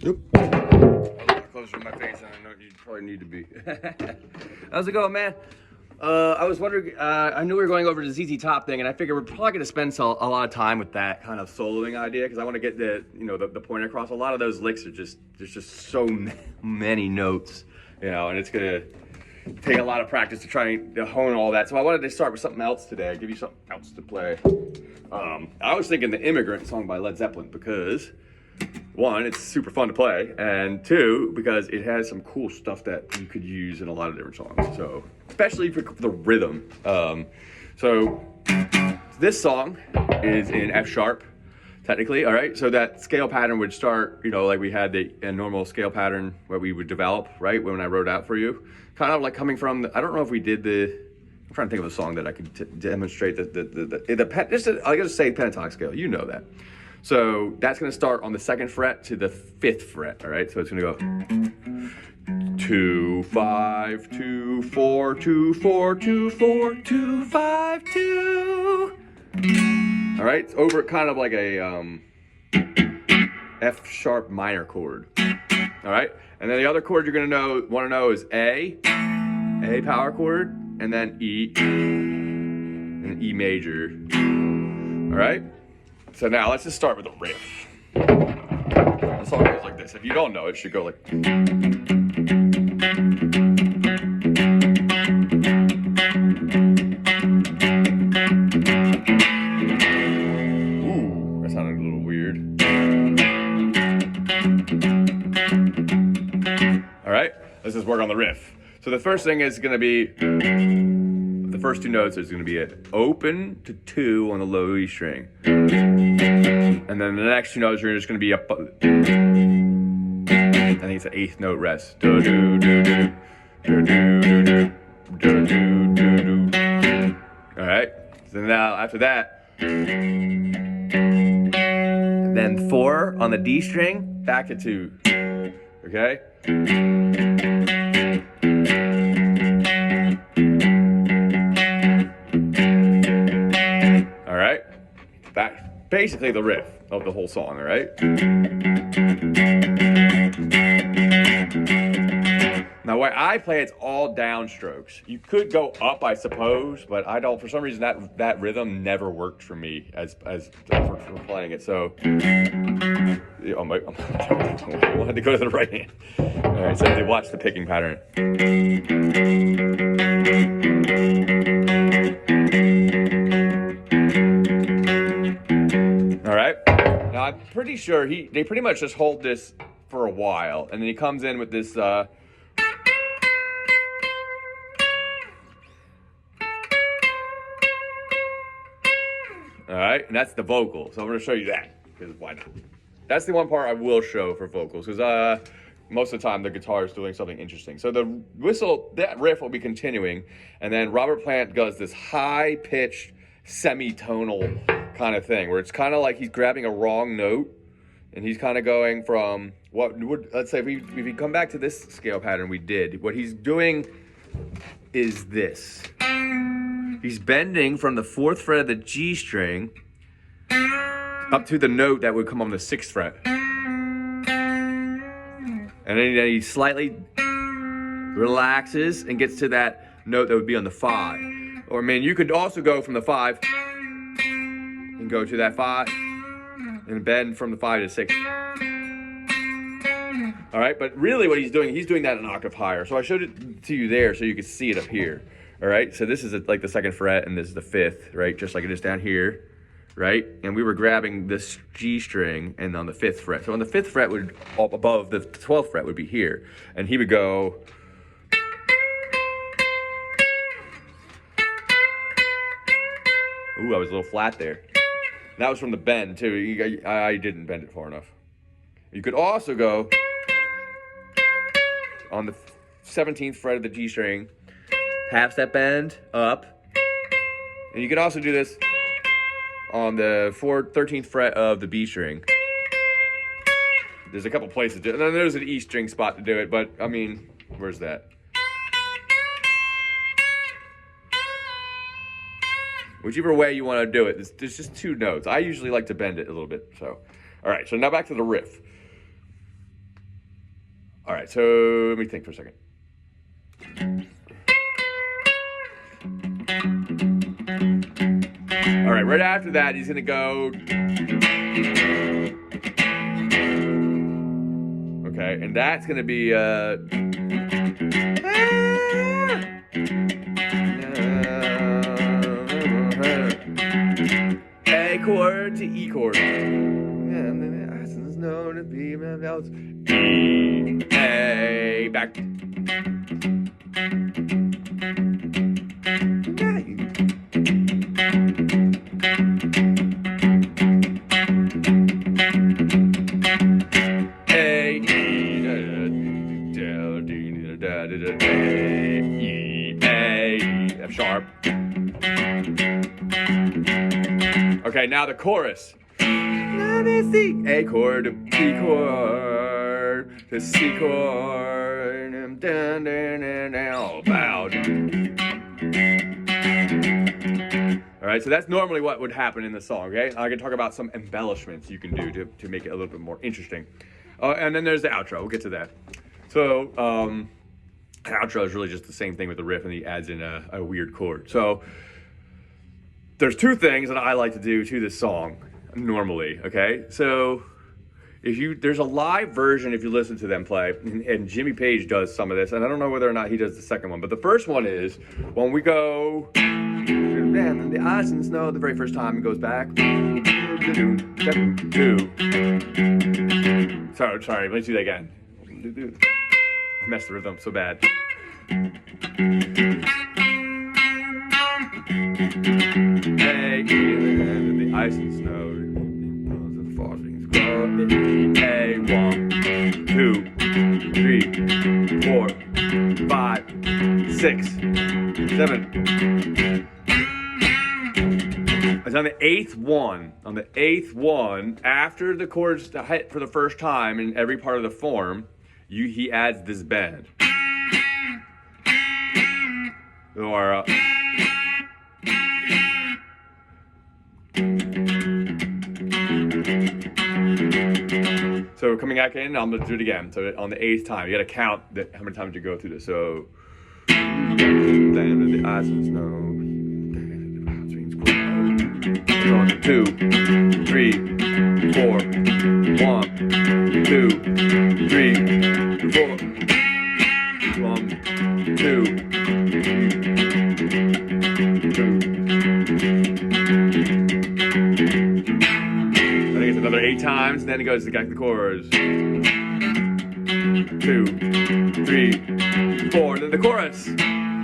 Yep. A lot closer to my face than I know you probably need to be. How's it going, man? I was wondering, I knew we were going over the ZZ Top thing, and I figured we're probably going to spend a lot of time with that kind of soloing idea, because I want to get the point across. A lot of those licks are there's just so many notes, and it's going to take a lot of practice to try to hone all that. So I wanted to start with something else today, give you something else to play. I was thinking the Immigrant song by Led Zeppelin, because one, it's super fun to play, and two, because it has some cool stuff that you could use in a lot of different songs. So, especially for the rhythm. So this song is in F sharp, technically. All right. So that scale pattern would start, like we had a normal scale pattern where we would develop, right? When I wrote out for you, kind of like coming from. I don't know if we did I'm trying to think of a song that I could demonstrate I gotta say pentatonic scale. You know that. So that's going to start on the 2nd fret to the 5th fret, all right? So it's going to go 2, 5, 2, 4, 2, 4, 2, 4, 2, 5, 2. All right? It's over kind of like a F sharp minor chord. All right? And then the other chord you're going to want to know is A power chord, and then E, and E major. All right? So now let's just start with the riff. The song goes like this. If you don't know, it should go like. Ooh, that sounded a little weird. All right, let's just work on the riff. So the first thing is going to be, the first 2 notes is going to be an open to 2 on the low E string. And then the next 2 notes are just going to be up. I think it's an 8th note rest. Do do do do do do do do do do. All right. So now after that, then 4 on the D string, back to 2. Okay. All right. That's basically the riff of the whole song, all right? Now, why I play it's all downstrokes. You could go up, I suppose, but I don't. For some reason, that rhythm never worked for me as for playing it. So, I had to go to the right hand. All right, so they watch the picking pattern. All right. Now I'm pretty sure they pretty much just hold this for a while, and then he comes in with this. All right, and that's the vocal. So I'm going to show you that, because why not? That's the one part I will show for vocals, because most of the time the guitar is doing something interesting. So the whistle, that riff will be continuing, and then Robert Plant does this high-pitched, semitonal kind of thing, where it's kind of like he's grabbing a wrong note, and he's kind of going from let's say if we come back to this scale pattern we did, what he's doing is this. He's bending from the 4th fret of the G string up to the note that would come on the 6th fret. And then he slightly relaxes and gets to that note that would be on the 5. Or, you could also go from the 5 and go to that 5 and bend from the 5 to 6. All right, but really what he's doing that an octave higher. So I showed it to you there so you could see it up here. All right, so this is like the 2nd fret, and this is the 5th, right? Just like it is down here, right? And we were grabbing this G string and on the 5th fret. So on the 5th fret would, up above the 12th fret would be here. And he would go. Ooh, I was a little flat there. That was from the bend too. I didn't bend it far enough. You could also go on the 17th fret of the G string, half step bend up, and you can also do this on the 13th fret of the B string. There's a couple places to do it, and then there's an E string spot to do it, but where's that? Whichever way you want to do it, there's just 2 notes. I usually like to bend it a little bit. So, all right, so now back to the riff. All right, so let me think for a second. All right, right after that, he's gonna go. Okay, and that's gonna be A chord to E chord. And then it's known to be E, A, back. F sharp. Okay, now the chorus. Let me see. A chord to B chord to C chord and down, down, down, down, bowed. All right, so that's normally what would happen in the song. Okay, I can talk about some embellishments you can do to make it a little bit more interesting. And then there's the outro. We'll get to that. So, the outro is really just the same thing with the riff, and he adds in a weird chord. So, there's two things that I like to do to this song normally. Okay, so there's a live version if you listen to them play, and Jimmy Page does some of this, and I don't know whether or not he does the second one, but the first one is when we go. And the ice and snow the very first time it goes back. Sorry, let me do that again. I messed the rhythm so bad. Hey, and the ice and snow. The frostings grow. Hey, 1, 2, 3, 4, 5, 6, 7. It's on the eighth one. On the eighth one, after the chords hit for the first time in every part of the form, he adds this bend. Or so coming back in, I'm gonna do it again. So on the eighth time, you gotta count how many times you go through this. So then the ice and snow. 2, 3, 4, 1, 2, 3, 4, 1, 2. I think it's another 8 times, and then it goes to the chorus. 2, 3, 4, then the chorus.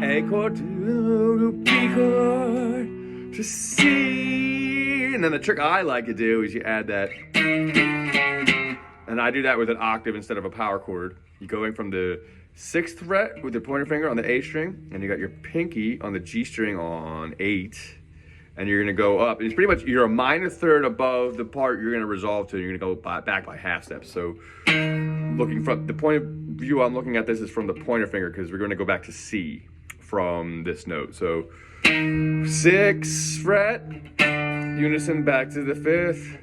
A chord to B chord to C. And then the trick I like to do is you add that, and I do that with an octave instead of a power chord. You're going from the 6th fret with your pointer finger on the A string, and you got your pinky on the G string on 8, and you're gonna go up. It's pretty much, you're a minor third above the part you're gonna resolve to. You're gonna go back by half steps. So looking from the point of view I'm looking at this is from the pointer finger, because we're gonna go back to C from this note. So 6th fret, unison back to the 5th,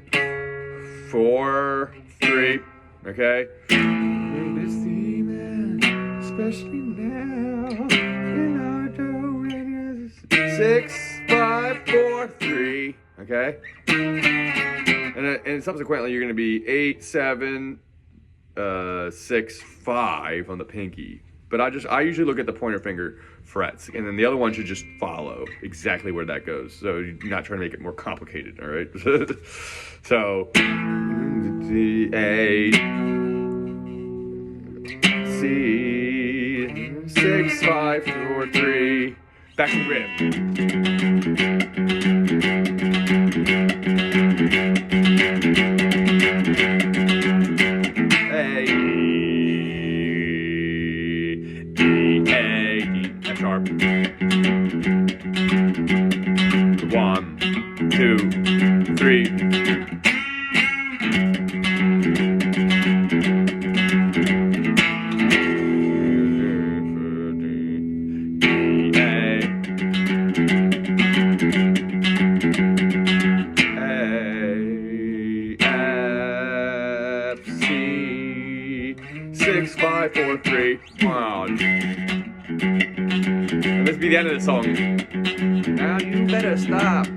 4, 3, okay? Especially now, in our do, 6, 5, 4, 3, okay? And subsequently, you're gonna be 8, 7, 6, 5 on the pinky. But I usually look at the pointer finger frets, and then the other one should just follow exactly where that goes. So you're not trying to make it more complicated, all right? So A, C, 6, 5, 4, 3, back to the riff. Sharp. 1, 2, 3. 6, 5, 4, 3. And this be the end of the song. Now you better stop.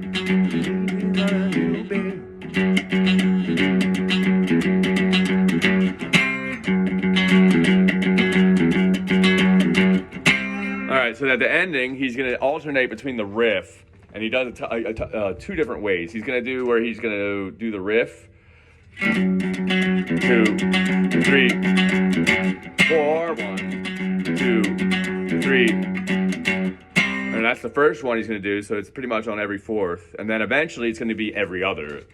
Alright, so at the ending, he's going to alternate between the riff, and he does it two different ways. He's going to do where he's going to do the riff. 2, 3, 4, 1, 2, 3. And that's the first one he's going to do, so it's pretty much on every fourth. And then eventually it's going to be every other.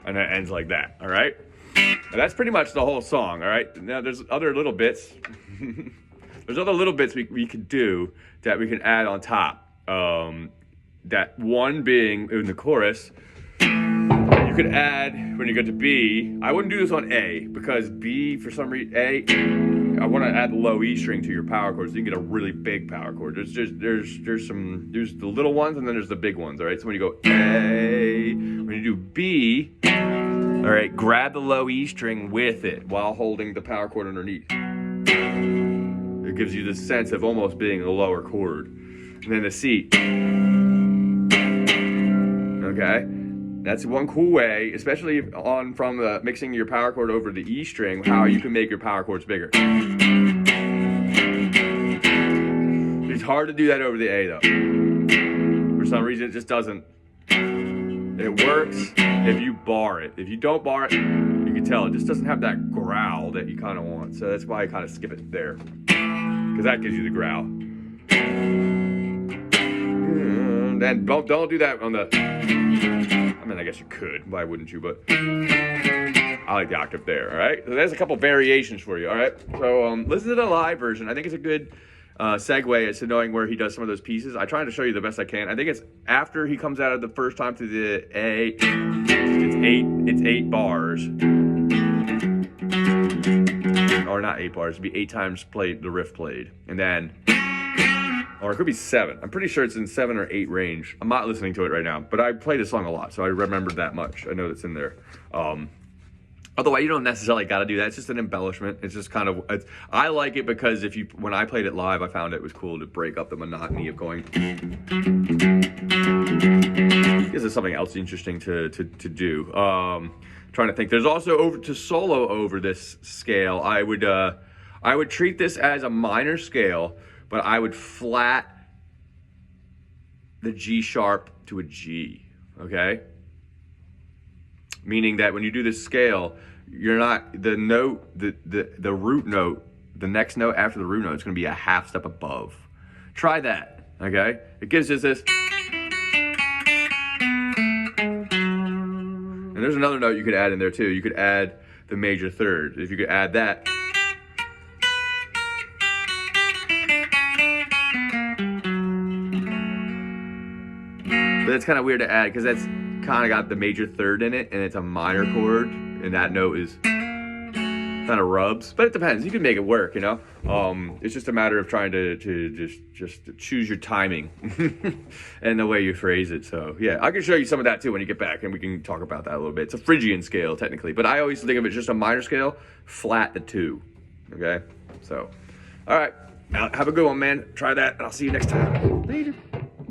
And it ends like that, all right? And that's pretty much the whole song, all right? Now there's other little bits. There's other little bits we could do that we can add on top. That one being in the chorus, you could add when you get to B. I wouldn't do this on A because B, for some reason, I want to add the low E string to your power chord so you can get a really big power chord. There's the little ones and then there's the big ones. All right, so when you go A, when you do B, all right, grab the low E string with it while holding the power chord underneath. It gives you the sense of almost being a lower chord. And then the C. Okay? That's one cool way, especially from the mixing your power chord over the E string, how you can make your power chords bigger. It's hard to do that over the A though. For some reason it just doesn't. It works if you bar it. If you don't bar it, you can tell it just doesn't have that growl that you kind of want. So that's why I kind of skip it there. Because that gives you the growl. Then don't do that on the... I mean, I guess you could. Why wouldn't you? But I like the octave there, all right? So there's a couple variations for you, all right? So listen to the live version. I think it's a good segue as to knowing where he does some of those pieces. I try to show you the best I can. I think it's after he comes out of the first time to the A. It's 8 bars. Or not 8 bars. It'd be 8 times played, the riff played. And then... Or it could be 7. I'm pretty sure it's in 7 or 8 range. I'm not listening to it right now, but I play this song a lot, so I remembered that much. I know it's in there. Otherwise, you don't necessarily got to do that. It's just an embellishment. It's just kind of... I like it because when I played it live, I found it was cool to break up the monotony of going... This is something else interesting to do. Trying to think. There's also to solo over this scale. I would treat this as a minor scale, but I would flat the G sharp to a G, okay? Meaning that when you do this scale, you're not, the root note, the next note after the root note is gonna be a half step above. Try that, okay? It gives us this. And there's another note you could add in there too. You could add the major third. If you could add that. But it's kind of weird to add because that's kind of got the major third in it and it's a minor chord and that note is kind of rubs, but it depends. You can make it work, you know? It's just a matter of trying to just choose your timing and the way you phrase it. So yeah, I can show you some of that too when you get back and we can talk about that a little bit. It's a Phrygian scale technically, but I always think of it just a minor scale, flat the 2, okay? So, all right, now have a good one, man. Try that and I'll see you next time. Later.